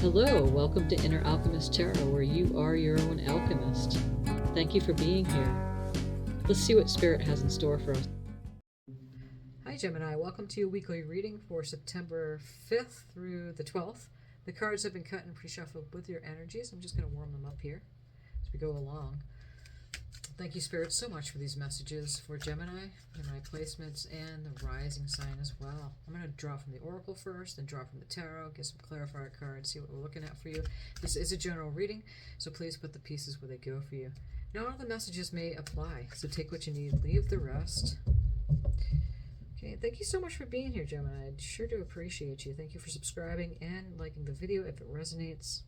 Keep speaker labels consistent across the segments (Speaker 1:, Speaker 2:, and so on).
Speaker 1: Hello, welcome to Inner Alchemist Tarot, where you are your own alchemist. Thank you for being here. Let's see what Spirit has in store for us. Hi Gemini, welcome to your weekly reading for September 5th through the 12th. The cards have been cut and pre-shuffled with your energies. I'm just going to warm them up here as we go along. Thank you, Spirit, so much for these messages for Gemini, Gemini placements, and the rising sign as well. I'm going to draw from the Oracle first, then draw from the Tarot, get some clarifier cards, see what we're looking at for you. This is a general reading, so please put the pieces where they go for you. Not all the messages may apply, so take what you need, leave the rest. Okay, thank you so much for being here, Gemini. I sure do appreciate you. Thank you for subscribing and liking the video if it resonates,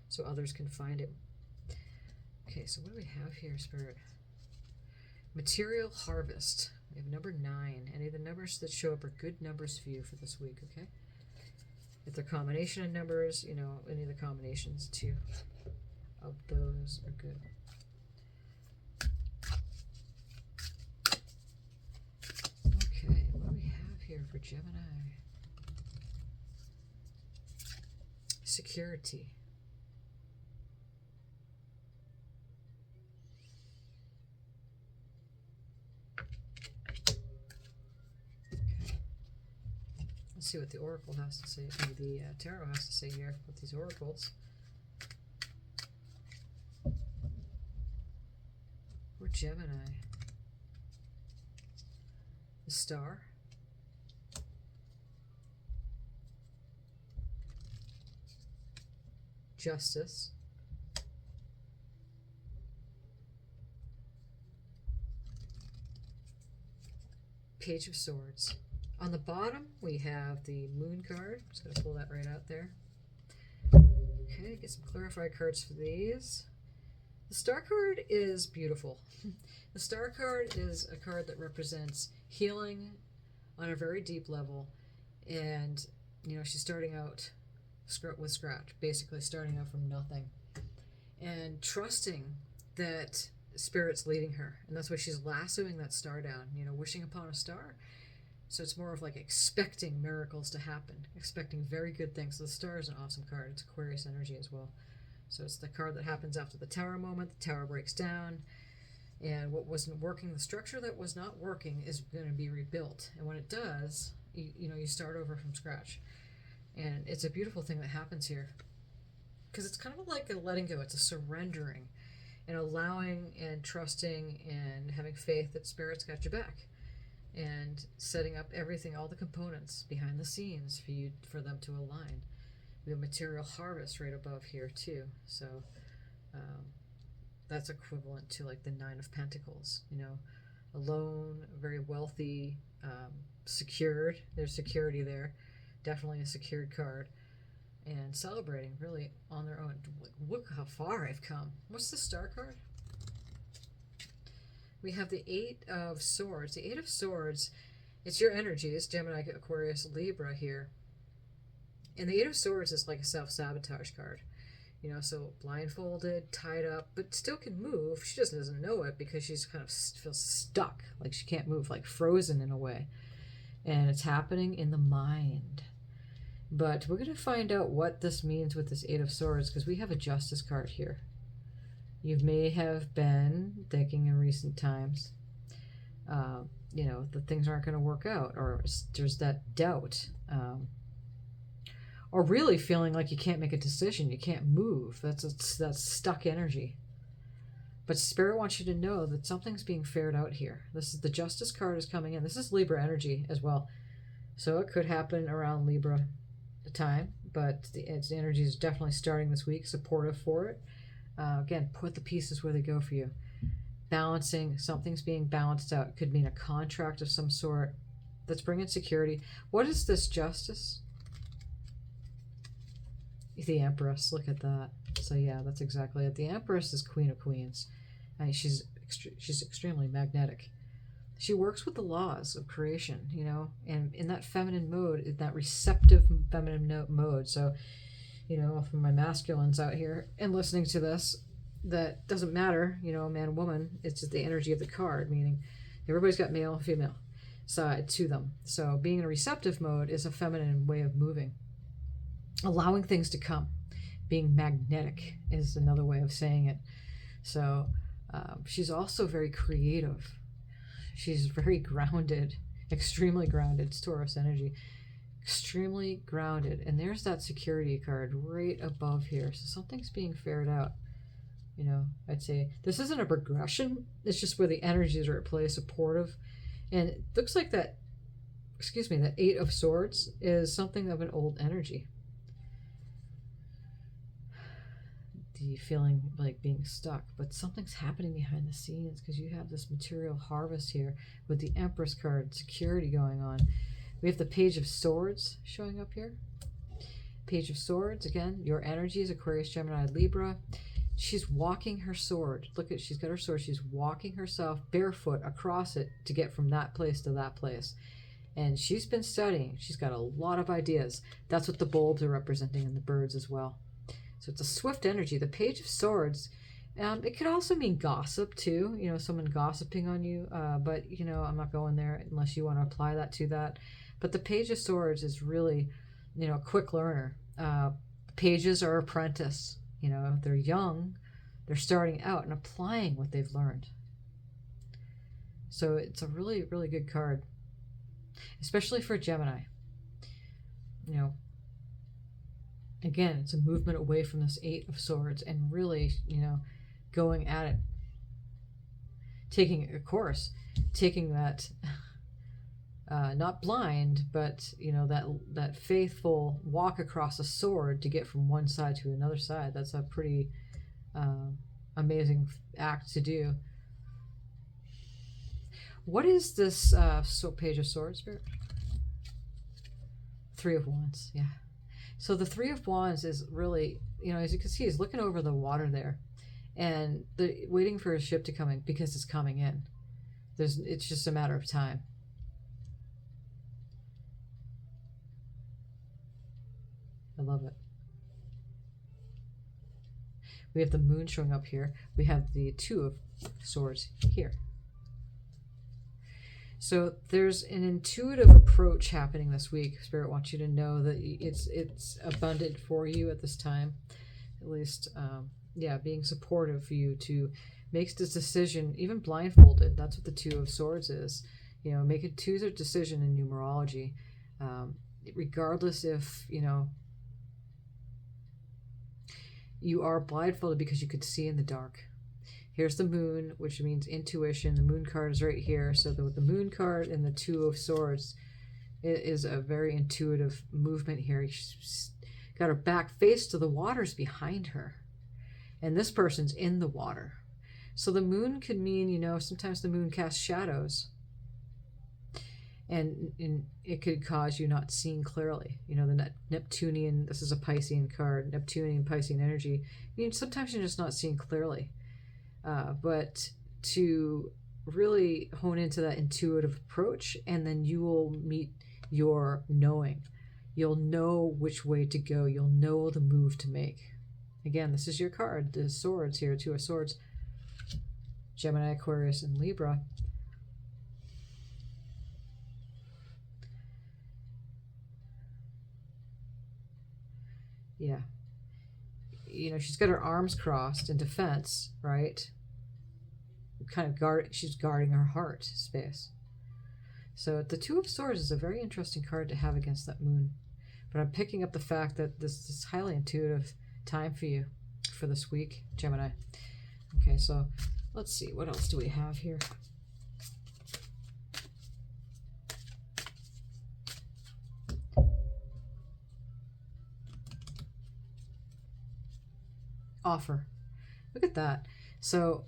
Speaker 1: so others can find it. Okay, so what do we have here, Spirit? Material harvest. We have number 9. Any of the numbers that show up are good numbers for you for this week, okay? If they're combination of numbers, you know, any of the combinations too of those are good. Okay, what do we have here for Gemini? Security. Let's see what the Oracle has to say, or the Tarot has to say here with these oracles. For Gemini. The Star. Justice. Page of Swords. On the bottom, we have the Moon card. I'm just going to pull that right out there. Okay, get some clarified cards for these. The Star card is beautiful. The Star card is a card that represents healing on a very deep level. And, you know, she's starting out with scratch, basically starting out from nothing. And trusting that Spirit's leading her. And that's why she's lassoing that star down, you know, wishing upon a star. So it's more of like expecting miracles to happen, expecting very good things. So the Star is an awesome card. It's Aquarius energy as well. So it's the card that happens after the Tower moment. The Tower breaks down, and what wasn't working, the structure that was not working, is going to be rebuilt. And when it does, you know, you start over from scratch. And it's a beautiful thing that happens here, because it's kind of like a letting go. It's a surrendering and allowing and trusting and having faith that Spirit's got your back. And setting up everything, all the components behind the scenes for them to align. We have material harvest right above here too, so that's equivalent to like the 9 of Pentacles. You know, alone, very wealthy, secured. There's security there, definitely a secured card, and celebrating really on their own. Look how far I've come. What's the Star card? We have the 8 of Swords. The 8 of Swords, it's your energies, Gemini, Aquarius, Libra here. And the 8 of Swords is like a self-sabotage card. You know, so blindfolded, tied up, but still can move. She just doesn't know it because she's kind of feels stuck, like she can't move, like frozen in a way. And it's happening in the mind. But we're going to find out what this means with this 8 of Swords, because we have a Justice card here. You may have been thinking in recent times, you know, that things aren't going to work out, or there's that doubt, or really feeling like you can't make a decision, you can't move. That's stuck energy. But Spirit wants you to know that something's being faired out here. This is the Justice card is coming in. This is Libra energy as well, so it could happen around Libra time, but its energy is definitely starting this week, supportive for it. Again, put the pieces where they go for you. Balancing, something's being balanced out. Could mean a contract of some sort that's bringing security. What is this Justice? The Empress, look at that. So yeah, that's exactly it. The Empress is Queen of Queens. I mean, she's extremely magnetic. She works with the laws of creation, you know, and in that feminine mode, in that receptive feminine mode. So, you know, for my masculines out here and listening to this, that doesn't matter, you know, man, woman, it's just the energy of the card, meaning everybody's got male and female side to them. So being in a receptive mode is a feminine way of moving, allowing things to come. being magnetic is another way of saying it. So she's also very creative. She's very grounded, extremely grounded. It's Taurus energy. Extremely grounded. And there's that security card right above here. So something's being fared out. You know, I'd say this isn't a progression. It's just where the energies are at play, supportive. And it looks like that, excuse me, that Eight of Swords is something of an old energy. The feeling like being stuck, but something's happening behind the scenes because you have this material harvest here with the Empress card, security going on. We have the Page of Swords showing up here. Page of Swords, again, your energies, Aquarius, Gemini, Libra. She's walking her sword. Look at, she's got her sword. She's walking herself barefoot across it to get from that place to that place. And she's been studying. She's got a lot of ideas. That's what the bulbs are representing and the birds as well. So it's a swift energy. The Page of Swords, it could also mean gossip too. You know, someone gossiping on you. But, you know, I'm not going there unless you want to apply that to that. But the Page of Swords is really, you know, a quick learner. Pages are apprentice. You know, they're young. They're starting out and applying what they've learned. So it's a really, really good card. Especially for Gemini. You know, again, it's a movement away from this Eight of Swords and really, you know, going at it. Taking, of course, taking that, not blind, but, you know, that faithful walk across a sword to get from one side to another side. That's a pretty amazing act to do. What is this Page of Swords, Spirit? Three of Wands, yeah. So the Three of Wands is really, you know, as you can see, he's looking over the water there and waiting for his ship to come in because it's coming in. It's just a matter of time. I love it. We have the Moon showing up here. We have the Two of Swords here. So there's an intuitive approach happening this week. Spirit wants you to know that it's abundant for you at this time. At least, yeah, being supportive for you to make this decision, even blindfolded. That's what the Two of Swords is. You know, make a two-step decision in numerology. Regardless if, you know, you are blindfolded because you could see in the dark. Here's the Moon, which means intuition. The Moon card is right here. So with the Moon card and the Two of Swords, it is a very intuitive movement here. She's got her back face to the waters behind her. And this person's in the water. So the Moon could mean, you know, sometimes the Moon casts shadows. And it could cause you not seeing clearly. You know, the Neptunian, this is a Piscean card, Neptunian, Piscean energy. I mean, sometimes you're just not seeing clearly. But to really hone into that intuitive approach, and then you will meet your knowing. You'll know which way to go. You'll know the move to make. Again, this is your card, the Swords here, Two of Swords. Gemini, Aquarius, and Libra. Yeah. You know, she's got her arms crossed in defense, right? Kind of she's guarding her heart space. So the Two of Swords is a very interesting card to have against that Moon. But I'm picking up the fact that this is highly intuitive time for you for this week, Gemini. Okay, so let's see. What else do we have here? Offer. Look at that. So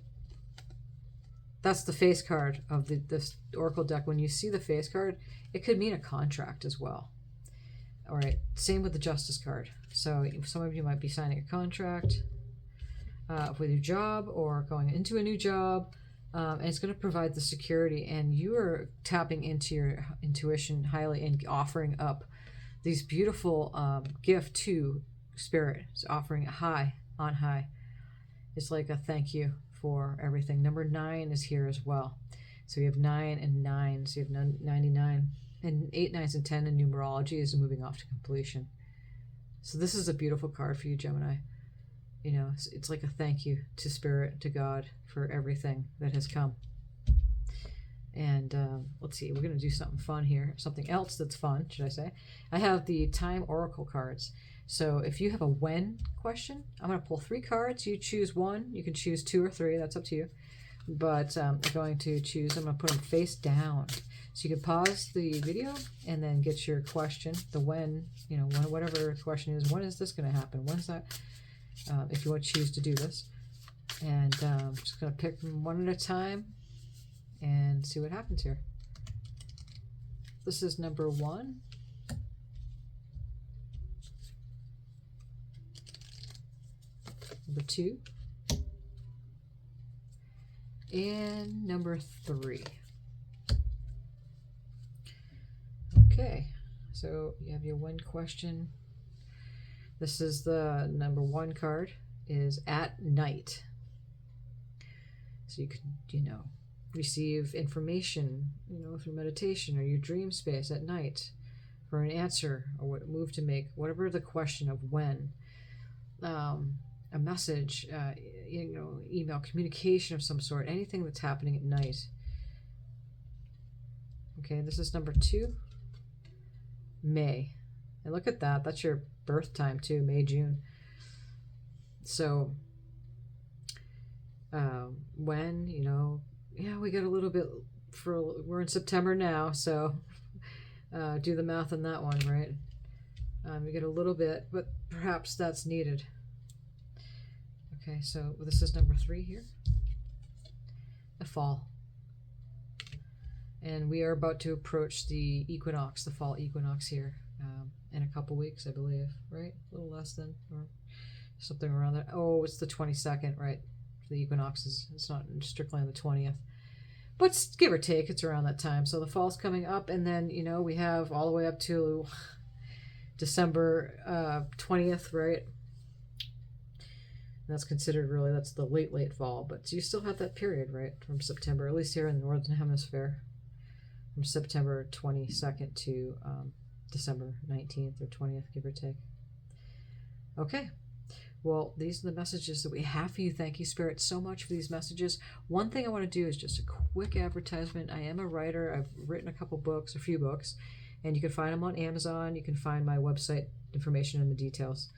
Speaker 1: that's the face card of this Oracle deck. When you see the face card, it could mean a contract as well. All right, same with the Justice card. So some of you might be signing a contract with your job or going into a new job, and it's going to provide the security, and you are tapping into your intuition highly and offering up these beautiful gift to Spirit. It's offering it high. On high. It's like a thank you for everything. Number 9 is here as well. So you have 9 and 9. So you have 99. And 8, 9s, and 10 in numerology is moving off to completion. So this is a beautiful card for you, Gemini. You know, it's like a thank you to Spirit, to God, for everything that has come. And let's see, we're going to do something fun here. Something else that's fun, should I say. I have the Time Oracle cards. So if you have a when question, I'm going to pull 3 cards. You choose one. You can choose 2 or 3. That's up to you. But I'm going to put them face down. So you can pause the video and then get your question, the when, you know, whatever the question is. When is this going to happen? When's that? If you want to choose to do this. And I'm just going to pick them one at a time and see what happens here. This is number 1. Number 2. And number 3. Okay, so you have your one question. This is the number 1 card, is at night. So you could, you know, receive information, you know, through meditation or your dream space at night for an answer or what move to make, whatever the question of when. A message, you know, email, communication of some sort, anything that's happening at night. Okay, this is number 2. May. And look at that. That's your birth time too, May, June. So when, you know, yeah, we got a little bit we're in September now, so do the math on that one, right? We get a little bit, but perhaps that's needed. Okay, so this is number 3 here. The fall. And we are about to approach the equinox, the fall equinox here, in a couple weeks, I believe, right? A little less than, or something around that. Oh, it's the 22nd, right? The equinox it's not strictly on the 20th. But give or take, it's around that time. So the fall's coming up, and then, you know, we have all the way up to December 20th, right? And that's considered really, that's the late fall. But you still have that period, right? From September, at least here in the Northern Hemisphere. From September 22nd to December 19th or 20th, give or take. Okay. Well, these are the messages that we have for you. Thank you, Spirit, so much for these messages. One thing I want to do is just a quick advertisement. I am a writer. I've written a few books, and you can find them on Amazon. You can find my website information in the details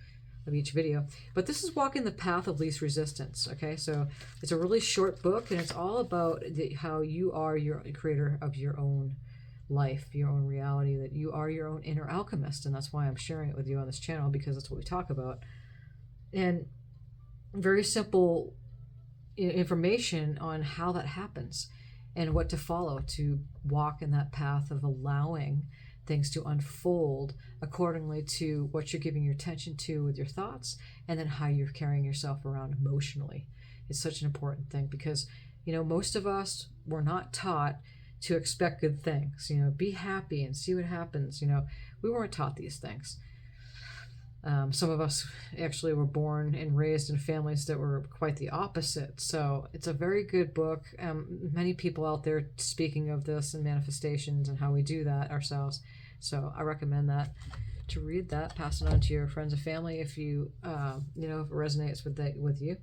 Speaker 1: of each video. But this is Walking the Path of Least Resistance, okay? So it's a really short book, and it's all about how you are your creator of your own life, your own reality, that you are your own inner alchemist, and that's why I'm sharing it with you on this channel, because that's what we talk about. And very simple information on how that happens and what to follow to walk in that path of allowing things to unfold accordingly to what you're giving your attention to with your thoughts, and then how you're carrying yourself around emotionally. It's such an important thing because, you know, most of us were not taught to expect good things, you know, be happy and see what happens. You know, we weren't taught these things. Some of us actually were born and raised in families that were quite the opposite. So it's a very good book. Many people out there speaking of this and manifestations and how we do that ourselves. So I recommend that, to read that, pass it on to your friends and family if you, you know, if it resonates with you.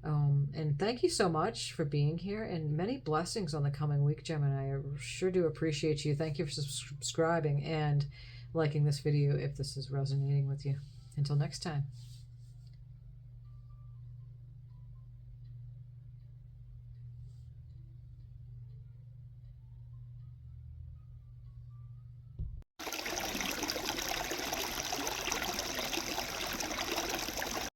Speaker 1: And thank you so much for being here, and many blessings on the coming week, Gemini. I sure do appreciate you. Thank you for subscribing and liking this video if this is resonating with you. Until next time.